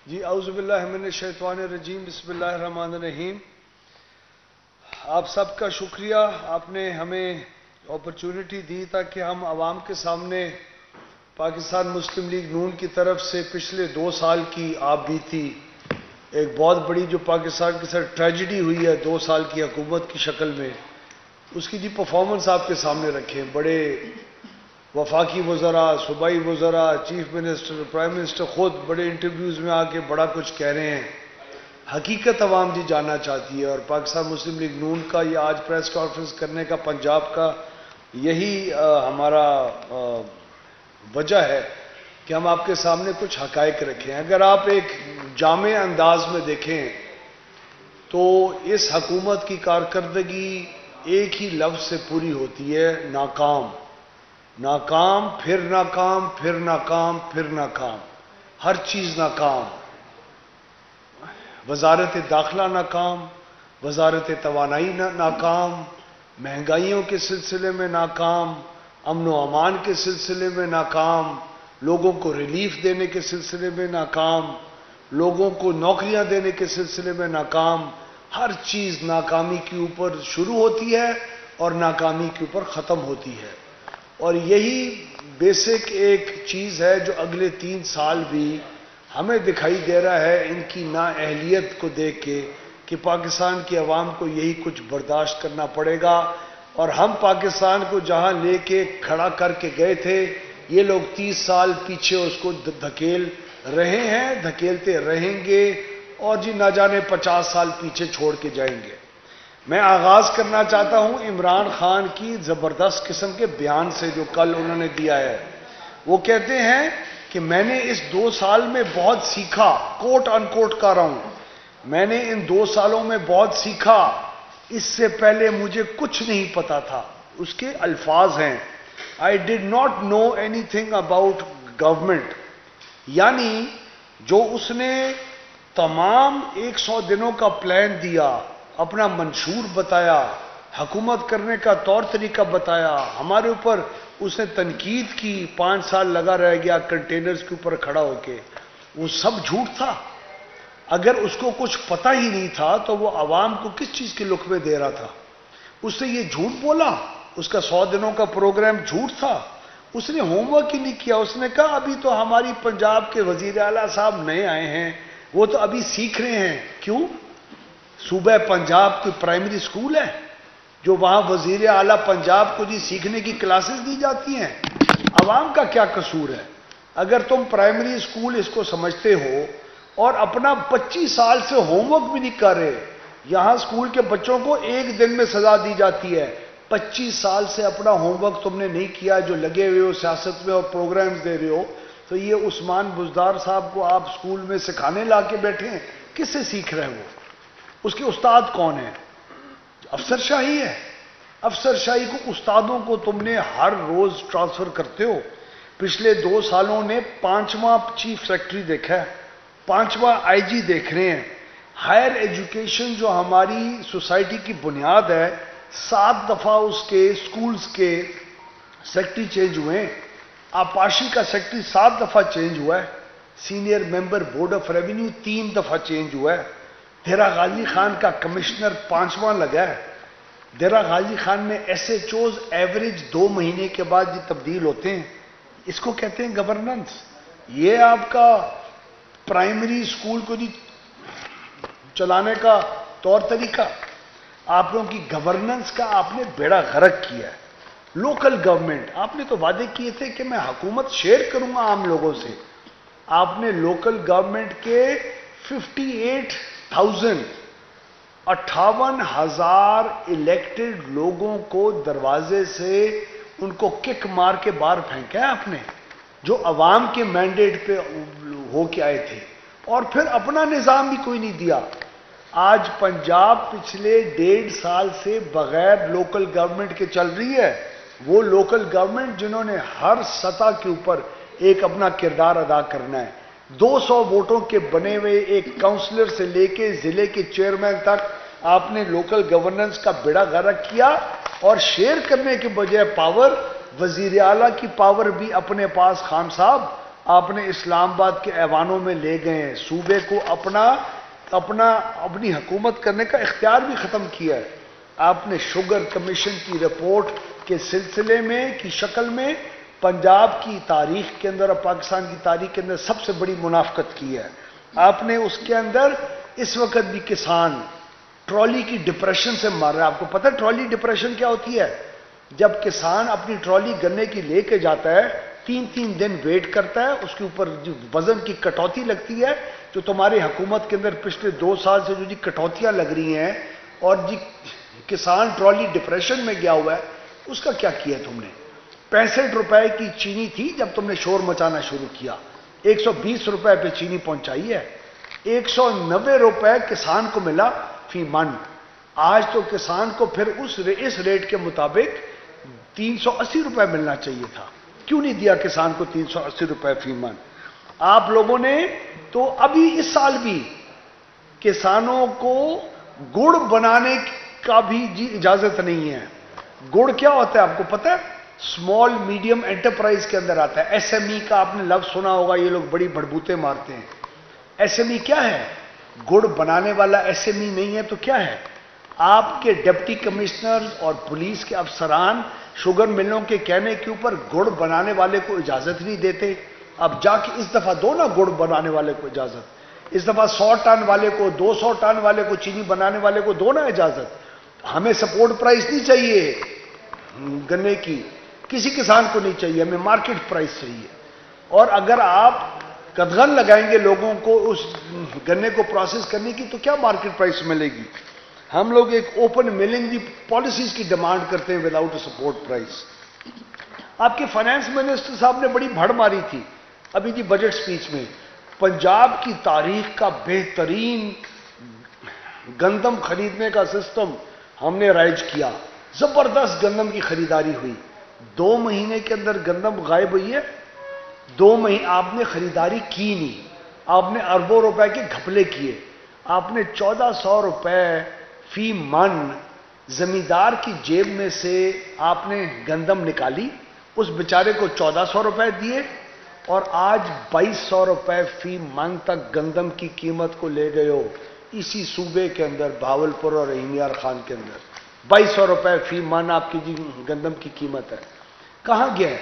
جی اعوذ باللہ من الشیطان الرجیم، بسم اللہ الرحمن الرحیم۔ آپ سب کا شکریہ، آپ نے ہمیں اپرچونٹی دی تاکہ ہم عوام کے سامنے پاکستان مسلم لیگ نون کی طرف سے پچھلے 2 سال کی آپ بیتی، ایک بہت بڑی جو پاکستان کے ساتھ ٹریجڈی ہوئی ہے 2 سال کی حکومت کی شکل میں، اس کی پرفارمنس آپ کے سامنے رکھیں۔ بڑے وفاقی وزراء، صوبائی وزراء، چیف منسٹر، پرائم منسٹر خود بڑے انٹرویوز میں آ کے بڑا کچھ کہہ رہے ہیں۔ حقیقت عوام جی جاننا چاہتی ہے، اور پاکستان مسلم لیگ نون کا یہ آج پریس کانفرنس کرنے کا پنجاب کا یہی ہمارا وجہ ہے کہ ہم آپ کے سامنے کچھ حقائق رکھیں۔ اگر آپ ایک جامع انداز میں دیکھیں تو اس حکومت کی کارکردگی ایک ہی لفظ سے پوری ہوتی ہے: ناکام۔ ناکام، پھر ناکام، پھر ناکام، پھر ناکام، ہر چیز ناکام۔ وزارت داخلہ ناکام، وزارت توانائی ناکام، مہنگائیوں کے سلسلے میں ناکام، امن و امان کے سلسلے میں ناکام، لوگوں کو ریلیف دینے کے سلسلے میں ناکام، لوگوں کو نوکریاں دینے کے سلسلے میں ناکام۔ ہر چیز ناکامی کے اوپر شروع ہوتی ہے اور ناکامی کے اوپر ختم ہوتی ہے، اور یہی بیسک ایک چیز ہے جو اگلے 3 سال بھی ہمیں دکھائی دے رہا ہے ان کی نااہلیت کو دیکھ کے کہ پاکستان کی عوام کو یہی کچھ برداشت کرنا پڑے گا۔ اور ہم پاکستان کو جہاں لے کے کھڑا کر کے گئے تھے، یہ لوگ 30 سال پیچھے اس کو دھکیل رہے ہیں، دھکیلتے رہیں گے، اور جی نہ جانے 50 سال پیچھے چھوڑ کے جائیں گے۔ میں آغاز کرنا چاہتا ہوں عمران خان کی زبردست قسم کے بیان سے جو کل انہوں نے دیا ہے۔ وہ کہتے ہیں کہ میں نے اس 2 سال میں بہت سیکھا، کوٹ ان کوٹ کر رہا ہوں، میں نے ان 2 سالوں میں بہت سیکھا، اس سے پہلے مجھے کچھ نہیں پتا تھا۔ اس کے الفاظ ہیں I did not know anything about government، یعنی جو اس نے تمام 100 دنوں کا پلان دیا، اپنا منشور بتایا، حکومت کرنے کا طور طریقہ بتایا، ہمارے اوپر اس نے تنقید کی، 5 سال لگا رہ گیا کنٹینرز کے اوپر کھڑا ہو کے، وہ سب جھوٹ تھا۔ اگر اس کو کچھ پتہ ہی نہیں تھا تو وہ عوام کو کس چیز کے لقمے دے رہا تھا؟ اس نے یہ جھوٹ بولا، اس کا 100 دنوں کا پروگرام جھوٹ تھا، اس نے ہوم ورک ہی نہیں کیا۔ اس نے کہا ابھی تو ہماری پنجاب کے وزیر اعلیٰ صاحب نئے آئے ہیں، وہ تو ابھی سیکھ رہے ہیں۔ کیوں؟ صوبہ پنجاب کوئی پرائمری سکول ہے جو وہاں وزیر اعلیٰ پنجاب کو جی سیکھنے کی کلاسز دی جاتی ہیں؟ عوام کا کیا قصور ہے؟ اگر تم پرائمری سکول اس کو سمجھتے ہو اور اپنا 25 سال سے ہوم ورک بھی نہیں کر رہے، یہاں سکول کے بچوں کو 1 دن میں سزا دی جاتی ہے، 25 سال سے اپنا ہوم ورک تم نے نہیں کیا، جو لگے ہوئے ہو سیاست میں اور پروگرامز دے رہے ہو، تو یہ عثمان بزدار صاحب کو آپ سکول میں سکھانے لا کے بیٹھے ہیں، کس سے سیکھ رہے ہو؟ اس کے استاد کون ہیں؟ افسر شاہی ہے۔ افسر شاہی کو، استادوں کو تم نے ہر روز ٹرانسفر کرتے ہو۔ پچھلے 2 سالوں نے 5واں چیف سیکرٹری دیکھا ہے، 5واں آئی جی دیکھ رہے ہیں۔ ہائر ایجوکیشن جو ہماری سوسائٹی کی بنیاد ہے، 7 دفعہ اس کے سکولز کے سیکرٹری چینج ہوئے ہیں۔ آپاشی کا سیکرٹری 7 دفعہ چینج ہوا ہے، senior member board of revenue 3 دفعہ چینج ہوا ہے۔ دیرہ غازی خان کا کمشنر 5واں لگا ہے۔ دیرہ غازی خان میں ایس ایچ اوز ایوریج 2 مہینے کے بعد یہ تبدیل ہوتے ہیں۔ اس کو کہتے ہیں گورننس۔ یہ آپ کا پرائمری سکول کو جی چلانے کا طور طریقہ، آپ لوگوں کی گورننس کا آپ نے بیڑا غرق کیا ہے۔ لوکل گورنمنٹ، آپ نے تو وعدے کیے تھے کہ میں حکومت شیئر کروں گا عام لوگوں سے۔ آپ نے لوکل گورنمنٹ کے 58,000 الیکٹڈ لوگوں کو دروازے سے ان کو کک مار کے باہر پھینکا ہے آپ نے، جو عوام کے مینڈیٹ پہ ہو کے آئے تھے، اور پھر اپنا نظام بھی کوئی نہیں دیا۔ آج پنجاب پچھلے 1.5 سال سے بغیر لوکل گورنمنٹ کے چل رہی ہے۔ وہ لوکل گورنمنٹ جنہوں نے ہر سطح کے اوپر ایک اپنا کردار ادا کرنا ہے۔ 200 ووٹوں کے بنے ہوئے ایک کاؤنسلر سے لے کے ضلع کے چیئرمین تک آپ نے لوکل گورننس کا بیڑا غرق کیا، اور شیئر کرنے کے بجائے پاور، وزیر اعلیٰ کی پاور بھی اپنے پاس خان صاحب آپ نے اسلام آباد کے ایوانوں میں لے گئے، صوبے کو اپنی حکومت کرنے کا اختیار بھی ختم کیا ہے۔ آپ نے شوگر کمیشن کی رپورٹ کے سلسلے میں کی شکل میں پنجاب کی تاریخ کے اندر اور پاکستان کی تاریخ کے اندر سب سے بڑی منافقت کی ہے۔ آپ نے اس کے اندر اس وقت بھی کسان ٹرالی کی ڈپریشن سے مر رہا ہے۔ آپ کو پتہ ہے ٹرالی ڈپریشن کیا ہوتی ہے؟ جب کسان اپنی ٹرالی گنے کی لے کے جاتا ہے، 3 دن ویٹ کرتا ہے، اس کے اوپر جو وزن کی کٹوتی لگتی ہے، جو تمہاری حکومت کے اندر پچھلے 2 سال سے جو کٹوتیاں لگ رہی ہیں، اور کسان ٹرالی ڈپریشن میں گیا ہوا ہے، اس کا کیا کیا تم نے؟ 65 روپے کی چینی تھی جب تم نے شور مچانا شروع کیا، 120 روپے پہ چینی پہنچائی ہے، 190 روپے کسان کو ملا فی من۔ آج تو کسان کو پھر اس ریٹ کے مطابق 380 روپے ملنا چاہیے تھا، کیوں نہیں دیا کسان کو 380 روپے فی من؟ آپ لوگوں نے تو ابھی اس سال بھی کسانوں کو گڑ بنانے کا بھی اجازت نہیں ہے۔ گڑ کیا ہوتا ہے آپ کو پتہ ہے؟ اسمال میڈیم انٹرپرائز کے اندر آتا ہے۔ ایس ایم ای کا آپ نے لفظ سنا ہوگا، یہ لوگ بڑی بڑبوتے مارتے ہیں۔ ایس ایم ای کیا ہے؟ گڑ بنانے والا ایس ایم ای نہیں ہے تو کیا ہے؟ آپ کے ڈپٹی کمشنر اور پولیس کے افسران شوگر ملوں کے کہنے کے اوپر گڑ بنانے والے کو اجازت نہیں دیتے۔ اب جا کے اس دفعہ دو نا گڑ بنانے والے کو اجازت، اس دفعہ 100 ٹن والے کو، 200 ٹن والے کو، چینی بنانے والے کو دو نا اجازت۔ ہمیں سپورٹ پرائس نہیں چاہیے گنے کی، کسی کسان کو نہیں چاہیے، ہمیں مارکیٹ پرائس چاہیے۔ اور اگر آپ قدغن لگائیں گے لوگوں کو اس گنے کو پروسیس کرنے کی تو کیا مارکیٹ پرائس ملے گی؟ ہم لوگ ایک اوپن ملنگ دی پالیسیز کی ڈیمانڈ کرتے ہیں وداؤٹ اے سپورٹ پرائس۔ آپ کے فائنانس منسٹر صاحب نے بڑی بھڑ ماری تھی ابھی کی بجٹ سپیچ میں، پنجاب کی تاریخ کا بہترین گندم خریدنے کا سسٹم ہم نے رائج کیا، زبردست گندم کی خریداری ہوئی، 2 مہینے کے اندر گندم غائب ہوئی ہے۔ 2 مہینے آپ نے خریداری کی نہیں، آپ نے اربوں روپے کے گھپلے کیے، آپ نے 1400 روپے فی من زمیندار کی جیب میں سے آپ نے گندم نکالی، اس بیچارے کو 1400 روپے دیے، اور آج 2200 روپے فی من تک گندم کی قیمت کو لے گئے ہو اسی صوبے کے اندر، بھاولپور اور رحیم یار خان کے اندر 2200 روپے فی من آپ کی گندم کی قیمت ہے۔ کہاں گیا ہے؟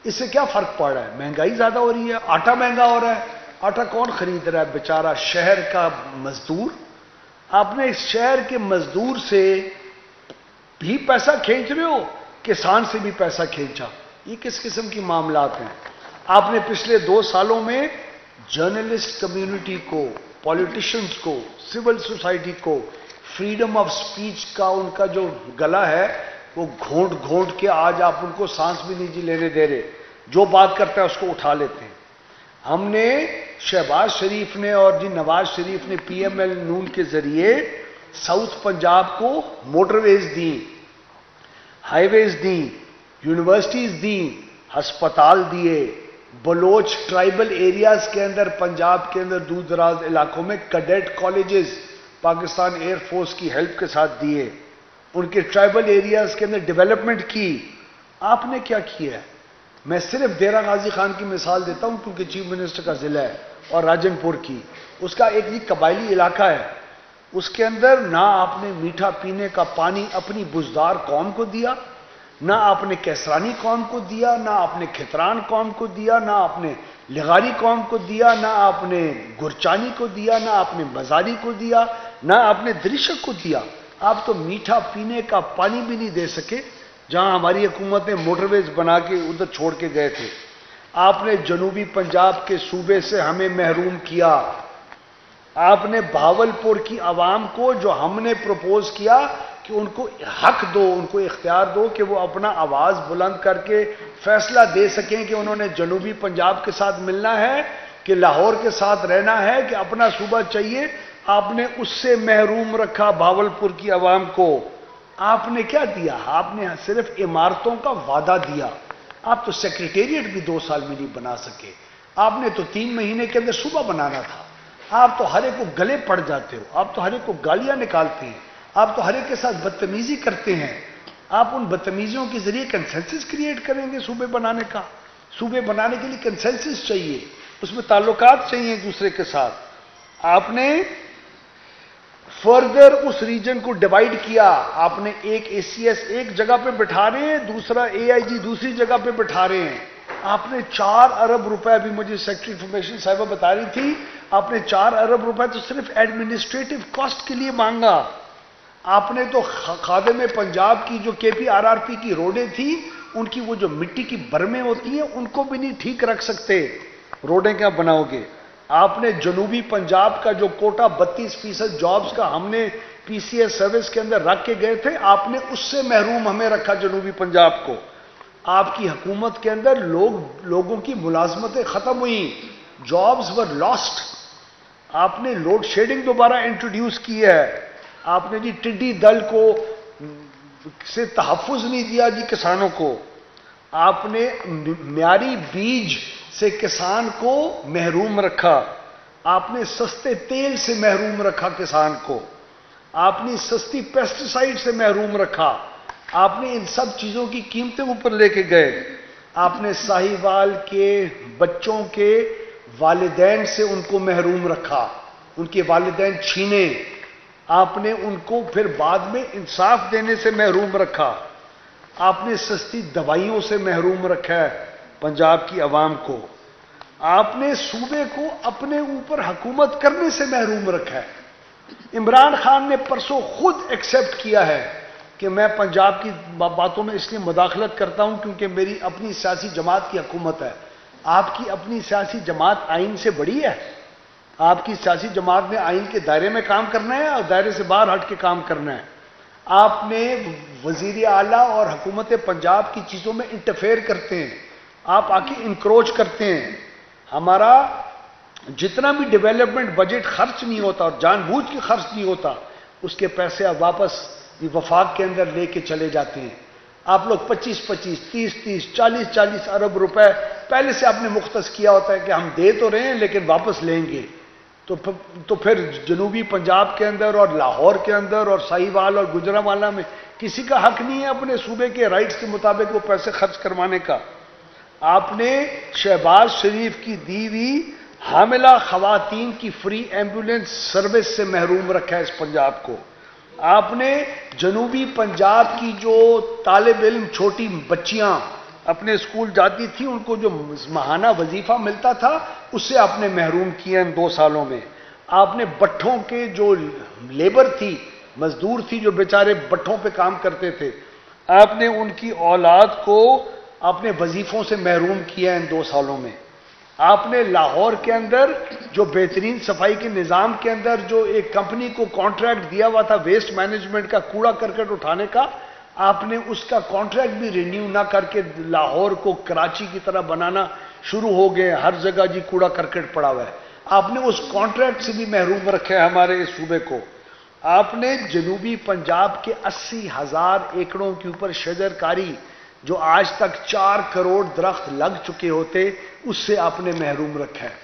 اس سے کیا فرق پڑ رہا ہے؟ مہنگائی زیادہ ہو رہی ہے، آٹا مہنگا ہو رہا ہے۔ آٹا کون خرید رہا ہے؟ بیچارہ شہر کا مزدور۔ آپ نے اس شہر کے مزدور سے بھی پیسہ کھینچ رہے ہو، کسان سے بھی پیسہ کھینچا۔ یہ کس قسم کی معاملات ہیں؟ آپ نے پچھلے 2 سالوں میں جرنلسٹ کمیونٹی کو، پولیٹیشنز کو، سول سوسائٹی کو فریڈم آف سپیچ کا ان کا جو گلا ہے وہ گھونٹ گھونٹ کے آج آپ ان کو سانس بھی نہیں لینے دے رہے، جو بات کرتا ہے اس کو اٹھا لیتے ہیں۔ ہم نے شہباز شریف نے اور نواز شریف نے پی ایم ایل نون کے ذریعے ساؤتھ پنجاب کو موٹر ویز دی، ہائی ویز دی، یونیورسٹیز دی، ہسپتال دیے، بلوچ ٹرائبل ایریاز کے اندر پنجاب کے اندر دور دراز علاقوں میں cadet colleges Pakistan air force کی ہیلپ کے ساتھ دیے، ان کے ٹرائبل ایریاز کے اندر ڈیولپمنٹ کی۔ آپ نے کیا کیا ہے؟ میں صرف ڈیرہ غازی خان کی مثال دیتا ہوں کیونکہ چیف منسٹر کا ضلع ہے، اور راجن پور کی، اس کا ایک قبائلی علاقہ ہے، اس کے اندر نہ آپ نے میٹھا پینے کا پانی اپنی بزدار قوم کو دیا، نہ آپ نے کیسرانی قوم کو دیا، نہ آپ نے کھتران قوم کو دیا، نہ آپ نے لغاری قوم کو دیا، نہ آپ نے گرچانی کو دیا، نہ آپ نے مزاری کو دیا، نہ آپ نے درشک کو دیا۔ آپ تو میٹھا پینے کا پانی بھی نہیں دے سکے جہاں ہماری حکومت نے موٹر ویز بنا کے ادھر چھوڑ کے گئے تھے۔ آپ نے جنوبی پنجاب کے صوبے سے ہمیں محروم کیا۔ آپ نے بھاولپور کی عوام کو جو ہم نے پروپوز کیا کہ ان کو حق دو، ان کو اختیار دو کہ وہ اپنا آواز بلند کر کے فیصلہ دے سکیں کہ انہوں نے جنوبی پنجاب کے ساتھ ملنا ہے کہ لاہور کے ساتھ رہنا ہے کہ اپنا صوبہ چاہیے، آپ نے اس سے محروم رکھا بھاولپور کی عوام کو۔ آپ نے کیا دیا؟ آپ نے صرف عمارتوں کا وعدہ دیا۔ آپ تو سیکریٹریٹ بھی 2 سال میں نہیں بنا سکے، آپ نے تو 3 مہینے کے اندر صوبہ بنانا تھا۔ آپ تو ہر ایک کو گلے پڑ جاتے ہو، آپ تو ہر ایک کو گالیاں نکالتے ہیں، آپ تو ہر ایک کے ساتھ بدتمیزی کرتے ہیں۔ آپ ان بدتمیزیوں کے ذریعے کنسنسس کریٹ کریں گے صوبے بنانے کا؟ صوبے بنانے کے لیے کنسنسس چاہیے، اس میں تعلقات چاہیے ایک دوسرے کے ساتھ. آپ نے فردر اس ریجن کو ڈیوائیڈ کیا، آپ نے ایک اے سی ایس ایک جگہ پہ بٹھا رہے ہیں، دوسرا اے آئی جی دوسری جگہ پہ بٹھا رہے ہیں. آپ نے 4 ارب روپے، ابھی مجھے سیکٹری انفارمیشن صاحبہ بتا رہی تھی، آپ نے 4 ارب روپے تو صرف ایڈمنسٹریٹو کاسٹ کے لیے مانگا. آپ نے تو خادم پنجاب کی جو کے پی آر آر پی کی روڈیں تھی، ان کی وہ جو مٹی کی برمیں ہوتی ہیں ان کو بھی نہیں ٹھیک رکھ سکتے، روڈیں کیا بناؤ گے. آپ نے جنوبی پنجاب کا جو کوٹا 32% جابز کا ہم نے پی سی ایس سروس کے اندر رکھ کے گئے تھے، آپ نے اس سے محروم ہمیں رکھا جنوبی پنجاب کو. آپ کی حکومت کے اندر لوگوں کی ملازمتیں ختم ہوئیں، جابز ور لاسٹ. آپ نے لوڈ شیڈنگ دوبارہ انٹروڈیوس کی ہے. آپ نے جی ٹڈی دل کو سے تحفظ نہیں دیا جی کسانوں کو. آپ نے معیاری بیج سے کسان کو محروم رکھا. آپ نے سستے تیل سے محروم رکھا کسان کو. آپ نے سستی پیسٹیسائیڈ سے محروم رکھا. آپ نے ان سب چیزوں کی قیمتیں اوپر لے کے گئے. آپ نے ساہیوال کے بچوں کے والدین سے ان کو محروم رکھا، ان کے والدین چھینے. آپ نے ان کو پھر بعد میں انصاف دینے سے محروم رکھا. آپ نے سستی دوائیوں سے محروم رکھا ہے پنجاب کی عوام کو. آپ نے صوبے کو اپنے اوپر حکومت کرنے سے محروم رکھا ہے. عمران خان نے پرسوں خود ایکسپٹ کیا ہے کہ میں پنجاب کی باتوں میں اس لیے مداخلت کرتا ہوں کیونکہ میری اپنی سیاسی جماعت کی حکومت ہے. آپ کی اپنی سیاسی جماعت آئین سے بڑی ہے. آپ کی سیاسی جماعت نے آئین کے دائرے میں کام کرنا ہے اور دائرے سے باہر ہٹ کے کام کرنا ہے. آپ نے وزیر اعلیٰ اور حکومت پنجاب کی چیزوں میں انٹرفیئر کرتے ہیں، آپ آ کے انکروچ کرتے ہیں. ہمارا جتنا بھی ڈیولپمنٹ بجٹ خرچ نہیں ہوتا اور جان بوجھ کے خرچ نہیں ہوتا، اس کے پیسے آپ واپس وفاق کے اندر لے کے چلے جاتے ہیں. آپ لوگ 25-25 30-30 40-40 ارب روپے پہلے سے آپ نے مختص کیا ہوتا ہے کہ ہم دے تو رہے ہیں لیکن واپس لیں گے. تو پھر جنوبی پنجاب کے اندر اور لاہور کے اندر اور ساہیوال اور گجرانوالہ میں کسی کا حق نہیں ہے اپنے صوبے کے رائٹس کے مطابق وہ پیسے خرچ کروانے کا. آپ نے شہباز شریف کی دی ہوئی حاملہ خواتین کی فری ایمبولینس سروس سے محروم رکھا ہے اس پنجاب کو. آپ نے جنوبی پنجاب کی جو طالب علم چھوٹی بچیاں اپنے اسکول جاتی تھی، ان کو جو ماہانہ وظیفہ ملتا تھا اس سے آپ نے محروم کیا ان 2 سالوں میں. آپ نے بٹھوں کے جو لیبر تھی، مزدور تھی جو بیچارے بٹھوں پہ کام کرتے تھے، آپ نے ان کی اولاد کو اپنے وظیفوں سے محروم کیا ان 2 سالوں میں. آپ نے لاہور کے اندر جو بہترین صفائی کے نظام کے اندر جو ایک کمپنی کو کانٹریکٹ دیا ہوا تھا ویسٹ مینجمنٹ کا، کوڑا کرکٹ اٹھانے کا، آپ نے اس کا کانٹریکٹ بھی رینیو نہ کر کے لاہور کو کراچی کی طرح بنانا شروع ہو گئے. ہر جگہ جی کوڑا کرکٹ پڑا ہوا ہے. آپ نے اس کانٹریکٹ سے بھی محروم رکھا ہے ہمارے اس صوبے کو. آپ نے جنوبی پنجاب کے 80,000 ایکڑوں کے اوپر شجر کاری جو آج تک 4 کروڑ درخت لگ چکے ہوتے، اس سے آپ نے محروم رکھا ہے.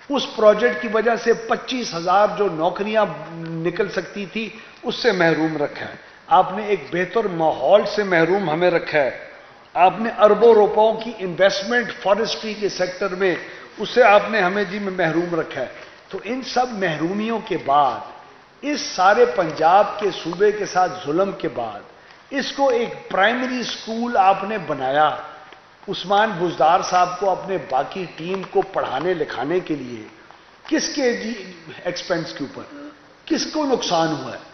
اس پروجیکٹ کی وجہ سے 25,000 جو نوکریاں نکل سکتی تھی اس سے محروم رکھا ہے. آپ نے ایک بہتر ماحول سے محروم ہمیں رکھا ہے. آپ نے اربوں روپوں کی انویسٹمنٹ فارسٹری کے سیکٹر میں، اس سے آپ نے ہمیں جی میں محروم رکھا ہے. تو ان سب محرومیوں کے بعد، اس سارے پنجاب کے صوبے کے ساتھ ظلم کے بعد، اس کو ایک پرائمری سکول آپ نے بنایا. عثمان بزدار صاحب کو اپنے باقی ٹیم کو پڑھانے لکھانے کے لیے، کس کے جی ایکسپینس کے اوپر کس کو نقصان ہوا ہے؟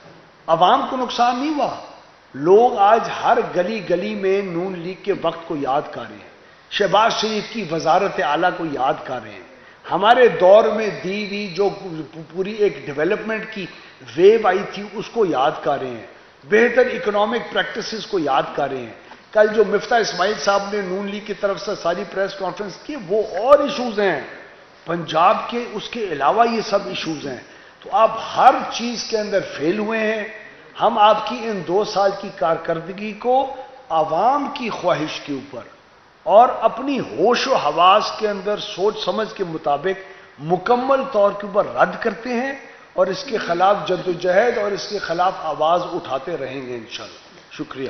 عوام کو نقصان نہیں ہوا. لوگ آج ہر گلی گلی میں نون لیگ کے وقت کو یاد کر رہے ہیں، شہباز شریف کی وزارت اعلیٰ کو یاد کر رہے ہیں، ہمارے دور میں دی ہوئی جو پوری ایک ڈیولپمنٹ کی ویو آئی تھی اس کو یاد کر رہے ہیں، بہتر اکنامک پریکٹسز کو یاد کر رہے ہیں. کل جو مفتاح اسماعیل صاحب نے نون لیگ کی طرف سے ساری پریس کانفرنس کی، وہ اور ایشوز ہیں پنجاب کے، اس کے علاوہ یہ سب ایشوز ہیں. تو آپ ہر چیز کے اندر فیل ہوئے ہیں. ہم آپ کی ان 2 سال کی کارکردگی کو عوام کی خواہش کے اوپر اور اپنی ہوش و حواس کے اندر سوچ سمجھ کے مطابق مکمل طور کے اوپر رد کرتے ہیں اور اس کے خلاف جدوجہد اور اس کے خلاف آواز اٹھاتے رہیں گے انشاءاللہ. شکریہ.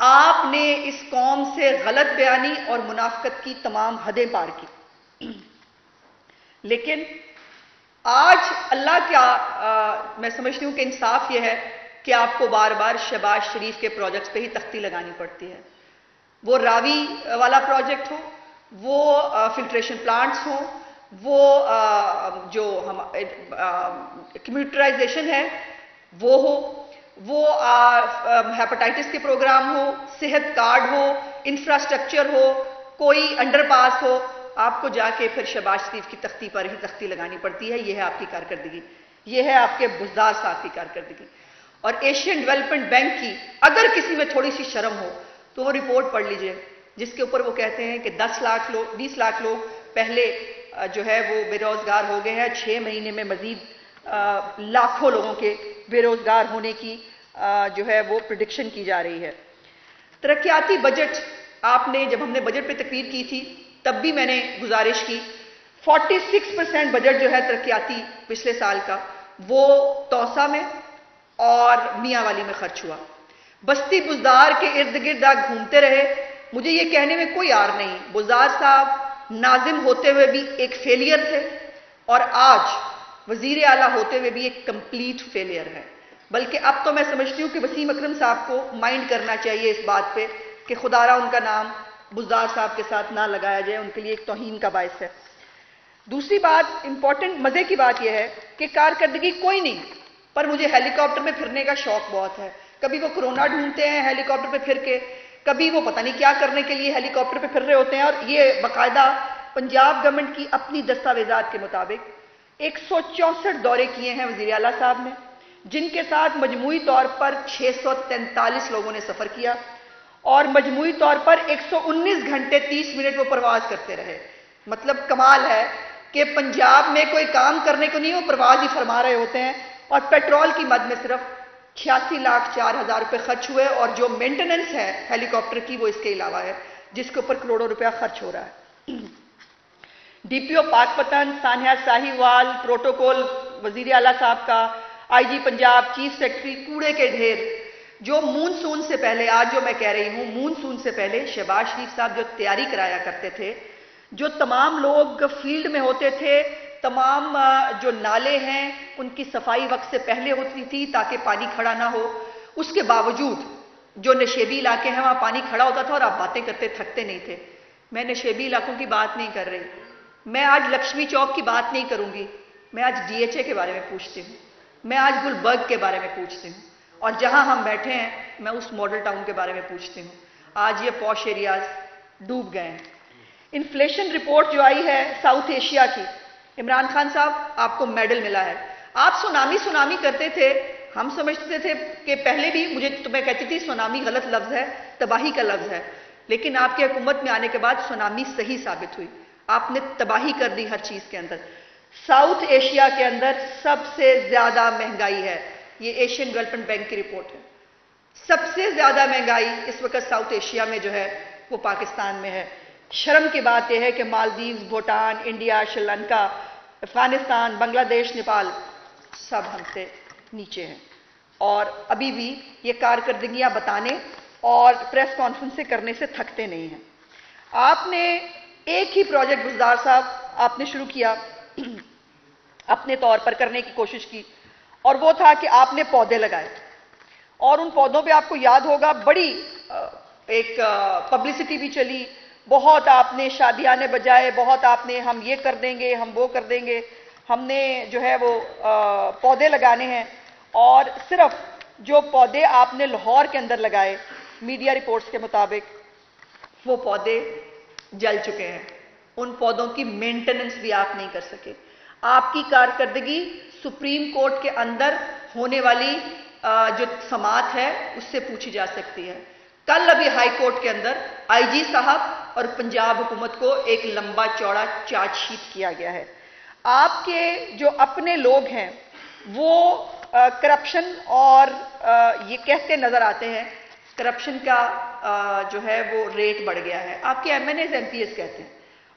آپ نے اس قوم سے غلط بیانی اور منافقت کی تمام حدیں پار کی، لیکن آج اللہ کیا میں سمجھتی ہوں کہ انصاف یہ ہے کہ آپ کو بار بار شہباز شریف کے پروجیکٹس پہ ہی تختی لگانی پڑتی ہے، وہ راوی والا پروجیکٹ ہو، وہ فلٹریشن پلانٹس ہوں، وہ جو ہم کمپیوٹرائزیشن ہے وہ ہو، وہ ہیپاٹائٹس کے پروگرام ہو، صحت کارڈ ہو، انفراسٹرکچر ہو، کوئی انڈر پاس ہو، آپ کو جا کے پھر شہباز شریف کی تختی پر ہی تختی لگانی پڑتی ہے۔ یہ ہے آپ کی کارکردگی، یہ ہے آپ کے بزدار صاحب کی کارکردگی۔ اور ایشین ڈیولپمنٹ بینک کی اگر کسی میں تھوڑی سی شرم ہو تو وہ رپورٹ پڑھ لیجئے، جس کے اوپر وہ کہتے ہیں کہ 20 لاکھ لوگ پہلے جو ہے وہ بے روزگار ہو گئے ہیں، 6 مہینے میں مزید لاکھوں لوگوں کے بے روزگار ہونے کی جو ہے وہ پریڈکشن کی جا رہی ہے۔ ترقیاتی بجٹ آپ نے، جب ہم نے بجٹ پہ تقریر کی تھی تب بھی میں نے گزارش کی، 46% بجٹ جو ہے ترقیاتی پچھلے سال کا وہ توسا میں اور میاں والی میں خرچ ہوا۔ بستی بزدار کے ارد گرد گھومتے رہے، مجھے یہ کہنے میں کوئی عار نہیں، بزدار صاحب ناظم ہوتے ہوئے بھی ایک فیلئر تھے اور آج وزیر اعلیٰ ہوتے ہوئے بھی ایک کمپلیٹ فیلئر ہے۔ بلکہ اب تو میں سمجھتی ہوں کہ وسیم اکرم صاحب کو مائنڈ کرنا چاہیے اس بات پہ کہ خدا را ان کا نام بزدار صاحب کے ساتھ نہ لگایا جائے، ان کے لیے ایک توہین کا باعث ہے۔ دوسری بات امپورٹنٹ مزے کی بات یہ ہے کہ کارکردگی کوئی نہیں، پر مجھے ہیلی کاپٹر میں پھرنے کا شوق بہت ہے۔ کبھی وہ کرونا ڈھونڈتے ہیں ہیلی کاپٹر پہ پھر کے، کبھی وہ پتہ نہیں کیا کرنے کے لیے ہیلی کاپٹر پہ پھر رہے ہوتے ہیں، اور یہ باقاعدہ پنجاب گورنمنٹ کی اپنی دستاویزات کے مطابق 164 دورے کیے ہیں وزیر اعلیٰ صاحب نے، جن کے ساتھ مجموعی طور پر 643 لوگوں نے سفر کیا اور مجموعی طور پر 119 گھنٹے 30 منٹ وہ پرواز کرتے رہے۔ مطلب کمال ہے کہ پنجاب میں کوئی کام کرنے کو نہیں، وہ پرواز ہی فرما رہے ہوتے ہیں، اور پیٹرول کی مد میں صرف 86,04,000 روپے خرچ ہوئے، اور جو مینٹیننس ہے ہیلی کاپٹر کی وہ اس کے علاوہ ہے، جس کے اوپر کروڑوں روپیہ خرچ ہو رہا ہے۔ ڈی پی او پاک پتن، سانحہ ساہیوال، پروٹوکول وزیر اعلیٰ صاحب کا، آئی جی پنجاب، چیف سیکرٹری، کوڑے کے ڈھیر، جو مونسون سے پہلے، آج جو میں کہہ رہی ہوں مونسون سے پہلے شہباز شریف صاحب جو تیاری کرایا کرتے تھے، جو تمام لوگ فیلڈ میں ہوتے تھے، تمام جو نالے ہیں ان کی صفائی وقت سے پہلے ہوتی تھی تاکہ پانی کھڑا نہ ہو، اس کے باوجود جو نشیبی علاقے ہیں وہاں پانی کھڑا ہوتا تھا اور آپ باتیں کرتے تھکتے نہیں تھے۔ میں نشیبی علاقوں کی بات نہیں کر رہی، میں آج لکشمی چوک کی بات نہیں کروں گی، میں آج ڈی ایچ اے کے بارے میں پوچھتی ہوں، میں آج گلبرگ کے بارے میں پوچھتی ہوں، اور جہاں ہم بیٹھے ہیں میں اس ماڈل ٹاؤن کے بارے میں پوچھتی ہوں۔ آج یہ پوش ایریاز ڈوب گئے ہیں۔ انفلیشن رپورٹ جو آئی ہے ساؤتھ ایشیا کی، عمران خان صاحب آپ کو میڈل ملا ہے۔ آپ سونامی کرتے تھے، ہم سمجھتے تھے کہ پہلے بھی، میں کہتی تھی سونامی غلط لفظ ہے، تباہی کا لفظ ہے، لیکن آپ کی حکومت میں آنے کے بعد سونامی صحیح ثابت ہوئی، آپ نے تباہی کر دی ہر چیز کے اندر۔ ساؤتھ ایشیا کے اندر سب سے زیادہ مہنگائی ہے، یہ ایشین ڈیولپمنٹ بینک کی رپورٹ ہے، سب سے زیادہ مہنگائی اس وقت ساؤتھ ایشیا میں جو ہے وہ پاکستان میں ہے۔ شرم کی بات یہ ہے کہ مالدیوز، بھوٹان، انڈیا، شری لنکا، افغانستان، بنگلہ دیش، نیپال سب ہم سے نیچے ہیں، اور ابھی بھی یہ کارکردگیاں بتانے اور پریس کانفرنس کرنے سے تھکتے نہیں ہیں۔ آپ نے ایک ہی پروجیکٹ بزدار صاحب آپ نے شروع کیا، اپنے طور پر کرنے کی کوشش کی، اور وہ تھا کہ آپ نے پودے لگائے، اور ان پودوں پہ آپ کو یاد ہوگا بڑی ایک پبلسٹی بھی چلی، بہت آپ نے شادیانے بجائے، بہت آپ نے ہم یہ کر دیں گے، ہم وہ کر دیں گے، ہم نے جو ہے وہ پودے لگانے ہیں، اور صرف جو پودے آپ نے لاہور کے اندر لگائے میڈیا رپورٹس کے مطابق وہ پودے جل چکے ہیں، ان پودوں کی مینٹیننس بھی آپ نہیں کر سکے۔ آپ کی کارکردگی سپریم کورٹ کے اندر ہونے والی جو سماعت ہے اس سے پوچھی جا سکتی ہے۔ کل ابھی ہائی کورٹ کے اندر آئی جی صاحب اور پنجاب حکومت کو ایک لمبا چوڑا چارج شیٹ کیا گیا ہے۔ آپ کے جو اپنے لوگ ہیں وہ کرپشن اور یہ کہتے نظر آتے ہیں کرپشن کا جو ہے وہ ریٹ بڑھ گیا ہے، آپ کے M N As M P S کہتے ہیں،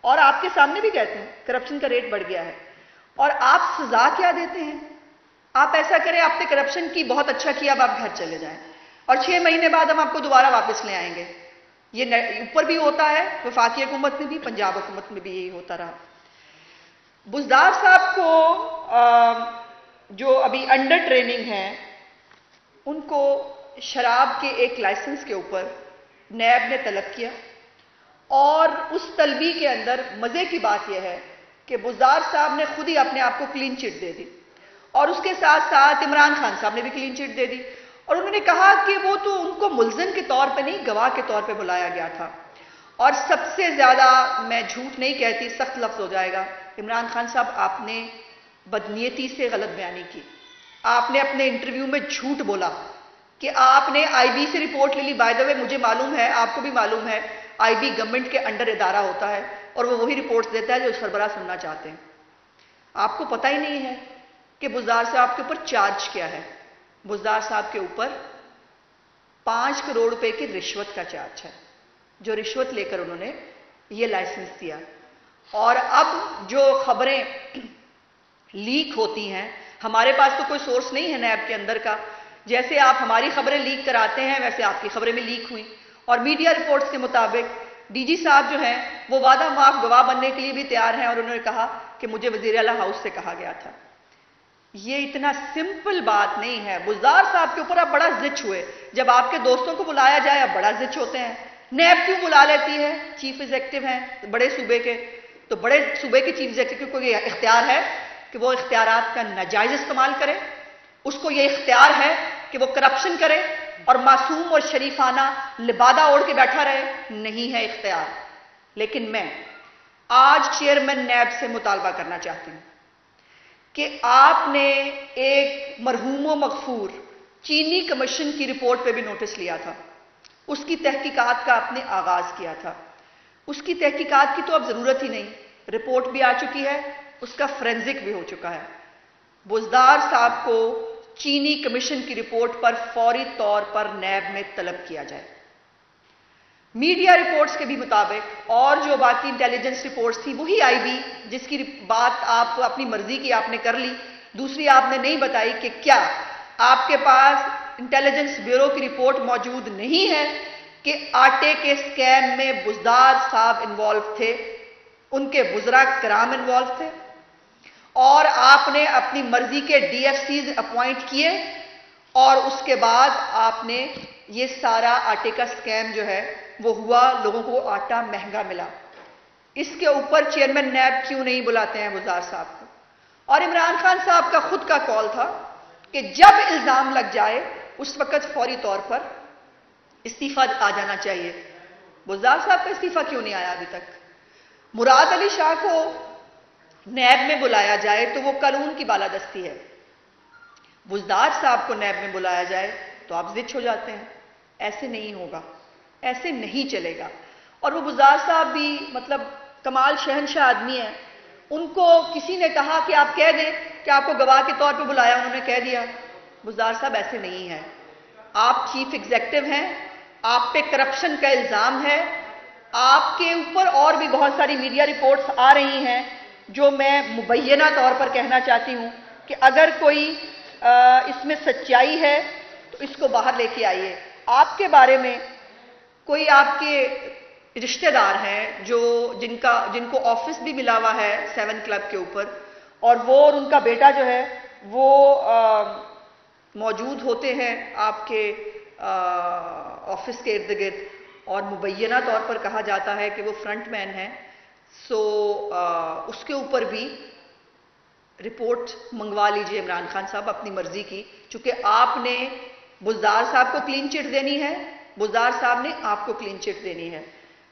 اور آپ کے سامنے بھی کہتے ہیں کرپشن کا ریٹ بڑھ گیا ہے، اور آپ سزا کیا دیتے ہیں؟ آپ ایسا کریں، آپ نے کرپشن کی بہت اچھا کیا، اب آپ گھر چلے جائیں، اور 6 مہینے بعد ہم آپ کو دوبارہ واپس لے آئیں گے. یہ اوپر بھی ہوتا ہے، وفاقی حکومت میں بھی، پنجاب حکومت میں بھی یہی ہوتا رہا. بزدار صاحب کو جو ابھی انڈر ٹریننگ ہیں، ان کو شراب کے ایک لائسنس کے اوپر نیب نے طلب کیا، اور اس طلبی کے اندر مزے کی بات یہ ہے کہ بزدار صاحب نے خود ہی اپنے آپ کو کلین چٹ دے دی، اور اس کے ساتھ ساتھ عمران خان صاحب نے بھی کلین چٹ دے دی. اور انہوں نے کہا کہ وہ تو ان کو ملزم کے طور پہ نہیں، گواہ کے طور پہ بلایا گیا تھا. اور سب سے زیادہ، میں جھوٹ نہیں کہتی، سخت لفظ ہو جائے گا، عمران خان صاحب آپ نے بدنیتی سے غلط بیانی کی. آپ نے اپنے انٹرویو میں جھوٹ بولا کہ آپ نے آئی بی سے رپورٹ لے لی. بائی دا وے مجھے معلوم ہے، آپ کو بھی معلوم ہے، آئی بی گورنمنٹ کے انڈر ادارہ ہوتا ہے، اور وہ وہی رپورٹس دیتا ہے جو سربراہ سننا چاہتے ہیں. آپ کو پتہ ہی نہیں ہے کہ بزدار صاحب کے اوپر چارج کیا ہے. بزدار صاحب کے اوپر 5 کروڑ روپے کی رشوت کا چارج ہے، جو رشوت لے کر انہوں نے یہ لائسنس دیا. اور اب جو خبریں لیک ہوتی ہیں، ہمارے پاس تو کوئی سورس نہیں ہے نیب کے اندر کا، جیسے آپ ہماری خبریں لیک کراتے ہیں ویسے آپ کی خبریں بھی لیک ہوئیں. اور میڈیا رپورٹس کے مطابق ڈی جی صاحب جو ہیں وہ وعدہ معاف گواہ بننے کے لیے بھی تیار ہیں، اور انہوں نے کہا کہ مجھے وزیر اعلیٰ ہاؤس سے کہا گیا تھا. یہ اتنا سمپل بات نہیں ہے. بزدار صاحب کے اوپر آپ بڑا زچ ہوئے، جب آپ کے دوستوں کو بلایا جائے آپ بڑا زچ ہوتے ہیں. نیب کیوں بلا لیتی ہے؟ چیف ایگزیکٹو ہیں بڑے صوبے کے، تو بڑے صوبے کے چیف ایگزیکٹو کو یہ اختیار ہے کہ وہ اختیارات کا ناجائز استعمال کرے. اس کو یہ اختیار ہے کہ وہ کرپشن کرے اور معصوم اور شریفانہ لبادہ اوڑھ کے بیٹھا رہے. نہیں ہے اختیار. لیکن میں آج چیئرمین نیب سے مطالبہ کرنا چاہتی ہوں کہ آپ نے ایک مرحوم و مغفور چینی کمیشن کی رپورٹ پہ بھی نوٹس لیا تھا، اس کی تحقیقات کا آپ نے آغاز کیا تھا. اس کی تحقیقات کی تو اب ضرورت ہی نہیں، رپورٹ بھی آ چکی ہے، اس کا فرینزک بھی ہو چکا ہے. بزدار صاحب کو چینی کمیشن کی رپورٹ پر فوری طور پر نیب میں طلب کیا جائے. میڈیا رپورٹس کے بھی مطابق اور جو باقی انٹیلیجنس رپورٹس تھی وہی آئی بی، جس کی بات آپ اپنی مرضی کی آپ نے کر لی، دوسری آپ نے نہیں بتائی کہ کیا آپ کے پاس انٹیلیجنس بیورو کی رپورٹ موجود نہیں ہے کہ آٹے کے سکیم میں بزدار صاحب انوالو تھے، ان کے وزراء کرام انوالو تھے، اور آپ نے اپنی مرضی کے ڈی ایف سیز اپوائنٹ کیے، اور اس کے بعد آپ نے یہ سارا آٹے کا سکیم جو ہے وہ ہوا، لوگوں کو آٹا مہنگا ملا. اس کے اوپر چیئرمین نیب کیوں نہیں بلاتے ہیں بزدار صاحب کو؟ اور عمران خان صاحب کا خود کا کال تھا کہ جب الزام لگ جائے اس وقت فوری طور پر استعفیٰ آ جانا چاہیے. بزدار صاحب کا استعفیٰ کیوں نہیں آیا ابھی تک؟ مراد علی شاہ کو نیب میں بلایا جائے تو وہ قانون کی بالادستی ہے. بزدار صاحب کو نیب میں بلایا جائے تو آپ زچ ہو جاتے ہیں. ایسے نہیں ہوگا، ایسے نہیں چلے گا. اور وہ بزدار صاحب بھی مطلب کمال شہنشاہ آدمی ہیں. ان کو کسی نے کہا کہ آپ کہہ دیں کہ آپ کو گواہ کے طور پہ بلایا، انہوں نے کہہ دیا. بزدار صاحب ایسے نہیں ہیں. آپ چیف ایگزیکٹو ہیں، آپ پہ کرپشن کا الزام ہے، آپ کے اوپر اور بھی بہت ساری میڈیا رپورٹس آ رہی ہیں جو میں مبینہ طور پر کہنا چاہتی ہوں کہ اگر کوئی اس میں سچائی ہے تو اس کو باہر لے کے آئیے. آپ کے بارے میں کوئی آپ کے رشتہ دار ہیں جن کو آفس بھی ملا ہوا ہے 7 کلب کے اوپر، اور وہ اور ان کا بیٹا جو ہے وہ موجود ہوتے ہیں آپ کے آفس کے ارد گرد، اور مبینہ طور پر کہا جاتا ہے کہ وہ فرنٹ مین ہیں. سو اس کے اوپر بھی رپورٹ منگوا لیجئے عمران خان صاحب اپنی مرضی کی، چونکہ آپ نے بزدار صاحب کو کلین چٹ دینی ہے، بزدار صاحب نے آپ کو کلین چٹ دینی ہے.